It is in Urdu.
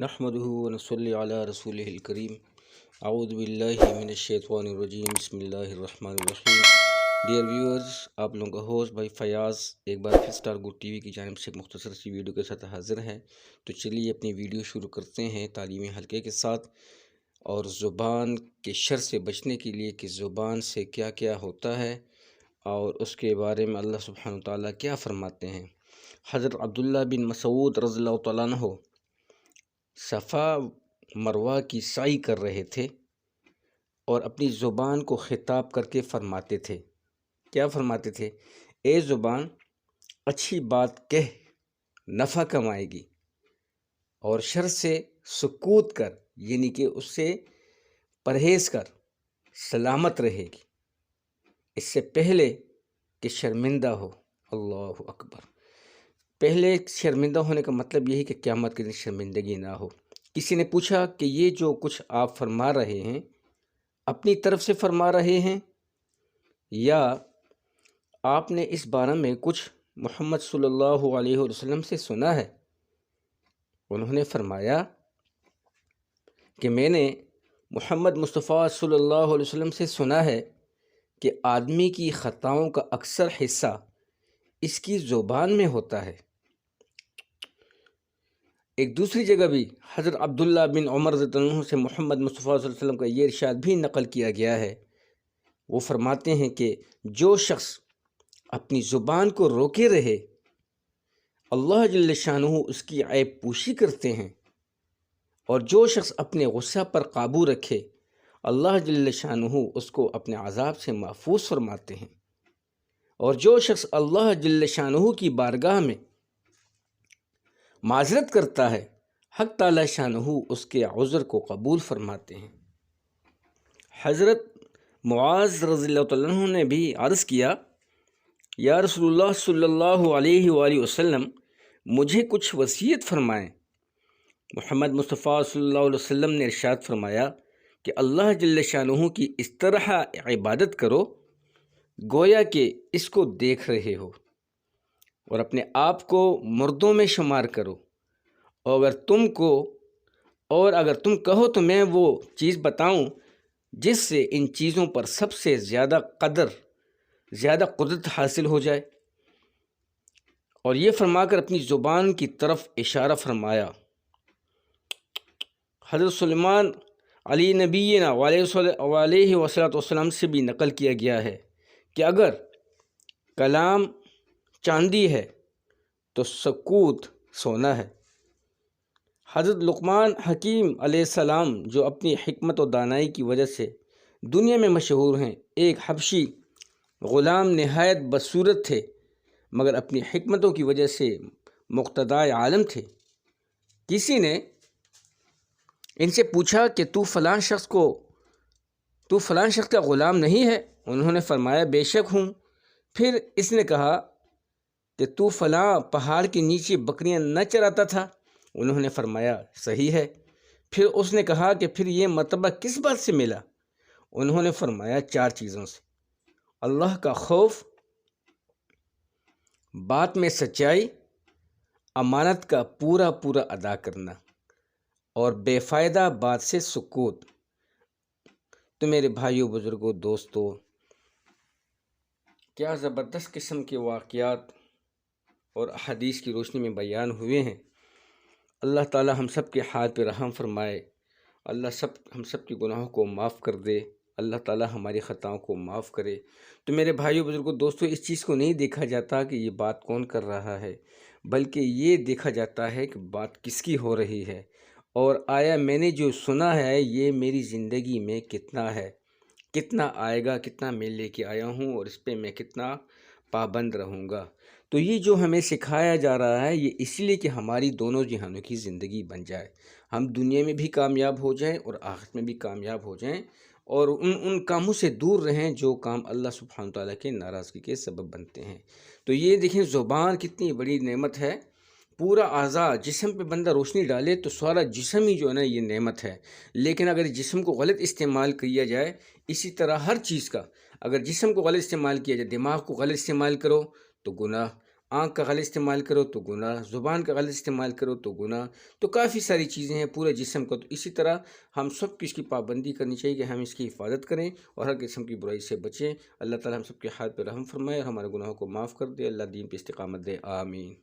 نحمده ونصلي علی رسوله الکریم اعوذ باللہ من الشیطان الرجیم بسم اللہ الرحمن الرحیم۔ ڈیئر ویورز، آپ لوگوں کا ہوسٹ بھائی فیاض ایک بار پھر اسٹار گڈ ٹی وی کی جانب سے ایک مختصر سی ویڈیو کے ساتھ حاضر ہے۔ تو چلیے اپنی ویڈیو شروع کرتے ہیں تعلیمی حلقے کے ساتھ، اور زبان کے شر سے بچنے کے لیے کہ زبان سے کیا کیا ہوتا ہے اور اس کے بارے میں اللہ سبحانہ وتعالیٰ کیا فرماتے ہیں۔ حضرت عبداللہ بن مسعود رضی اللہ تعالیٰ عنہ صفا مروہ کی سعی کر رہے تھے اور اپنی زبان کو خطاب کر کے فرماتے تھے، کیا فرماتے تھے؟ اے زبان، اچھی بات کہہ نفع کمائے گی، اور شر سے سکوت کر، یعنی کہ اس سے پرہیز کر، سلامت رہے گی اس سے پہلے کہ شرمندہ ہو۔ اللہ اکبر۔ پہلے شرمندہ ہونے کا مطلب یہی کہ قیامت کے دن شرمندگی نہ ہو۔ کسی نے پوچھا کہ یہ جو کچھ آپ فرما رہے ہیں اپنی طرف سے فرما رہے ہیں یا آپ نے اس بارے میں کچھ محمد صلی اللہ علیہ وسلم سے سنا ہے؟ انہوں نے فرمایا کہ میں نے محمد مصطفیٰ صلی اللہ علیہ وسلم سے سنا ہے کہ آدمی کی خطاؤں کا اکثر حصہ اس کی زبان میں ہوتا ہے۔ ایک دوسری جگہ بھی حضرت عبداللہ بن عمر رضی اللہ عنہ سے محمد مصطفیٰ صلی اللہ علیہ وسلم کا یہ ارشاد بھی نقل کیا گیا ہے۔ وہ فرماتے ہیں کہ جو شخص اپنی زبان کو روکے رہے، اللہ جل شانہ اس کی عیب پوشی کرتے ہیں، اور جو شخص اپنے غصہ پر قابو رکھے، اللہ جل شانہ اس کو اپنے عذاب سے محفوظ فرماتے ہیں، اور جو شخص اللہ جل شانہ کی بارگاہ میں معذرت کرتا ہے، حق تعالی شانہ اس کے عذر کو قبول فرماتے ہیں۔ حضرت معاذ رضی اللہ عنہ نے بھی عرض کیا، یا رسول اللہ صلی اللہ علیہ وآلہ وسلم، مجھے کچھ وصیت فرمائیں۔ محمد مصطفیٰ صلی اللہ علیہ وسلم نے ارشاد فرمایا کہ اللہ جل شانہ کی اس طرح عبادت کرو گویا کہ اس کو دیکھ رہے ہو، اور اپنے آپ کو مردوں میں شمار کرو، اور اگر تم کہو تو میں وہ چیز بتاؤں جس سے ان چیزوں پر سب سے زیادہ قدرت حاصل ہو جائے۔ اور یہ فرما کر اپنی زبان کی طرف اشارہ فرمایا۔ حضرت سلیمان علی نبینا علیہ وسلم سے بھی نقل کیا گیا ہے کہ اگر کلام چاندی ہے تو سکوت سونا ہے۔ حضرت لقمان حکیم علیہ السلام جو اپنی حکمت و دانائی کی وجہ سے دنیا میں مشہور ہیں، ایک حبشی غلام نہایت بدصورت تھے، مگر اپنی حکمتوں کی وجہ سے مقتدائے عالم تھے۔ کسی نے ان سے پوچھا کہ تو فلاں شخص کا غلام نہیں ہے؟ انہوں نے فرمایا بے شک ہوں۔ پھر اس نے کہا کہ تو فلاں پہاڑ کے نیچے بکریاں نہ چراتا تھا؟ انہوں نے فرمایا صحیح ہے۔ پھر اس نے کہا کہ پھر یہ مرتبہ کس بات سے ملا؟ انہوں نے فرمایا 4 چیزوں سے: اللہ کا خوف، بات میں سچائی، امانت کا پورا ادا کرنا، اور بے فائدہ بات سے سکوت۔ تو میرے بھائیوں، بزرگوں، دوستوں، کیا زبردست قسم کے واقعات اور احادیث کی روشنی میں بیان ہوئے ہیں۔ اللہ تعالی ہم سب کے حال پہ رحم فرمائے، اللہ ہم سب کے گناہوں کو معاف کر دے، اللہ تعالی ہماری خطاؤں کو معاف کرے۔ تو میرے بھائیوں، بزرگوں، دوستوں، اس چیز کو نہیں دیکھا جاتا کہ یہ بات کون کر رہا ہے، بلکہ یہ دیکھا جاتا ہے کہ بات کس کی ہو رہی ہے، اور آیا میں نے جو سنا ہے یہ میری زندگی میں کتنا ہے، کتنا آئے گا، کتنا میں لے کے آیا ہوں، اور اس پہ میں کتنا پابند رہوں گا۔ تو یہ جو ہمیں سکھایا جا رہا ہے یہ اس لیے کہ ہماری دونوں جہانوں کی زندگی بن جائے، ہم دنیا میں بھی کامیاب ہو جائیں اور آخرت میں بھی کامیاب ہو جائیں، اور ان کاموں سے دور رہیں جو کام اللہ سبحانہ تعالیٰ کے ناراضگی کے سبب بنتے ہیں۔ تو یہ دیکھیں زبان کتنی بڑی نعمت ہے۔ پورا اعضاء جسم پہ بندہ روشنی ڈالے تو سارا جسم ہی جو ہے نا یہ نعمت ہے، لیکن اگر جسم کو غلط استعمال کیا جائے، اسی طرح ہر چیز کا اگر جسم کو غلط استعمال کیا جائے، دماغ کو غلط استعمال کرو تو گناہ، آنکھ کا غلط استعمال کرو تو گناہ، زبان کا غلط استعمال کرو تو گناہ، تو کافی ساری چیزیں ہیں پورے جسم کا۔ تو اسی طرح ہم سب کی اس کی پابندی کرنی چاہیے کہ ہم اس کی حفاظت کریں اور ہر قسم کی برائی سے بچیں۔ اللہ تعالی ہم سب کے حال پہ رحم فرمائے اور ہمارے گناہوں کو معاف کر دے، اللہ دین پہ استقامت دے، آمین۔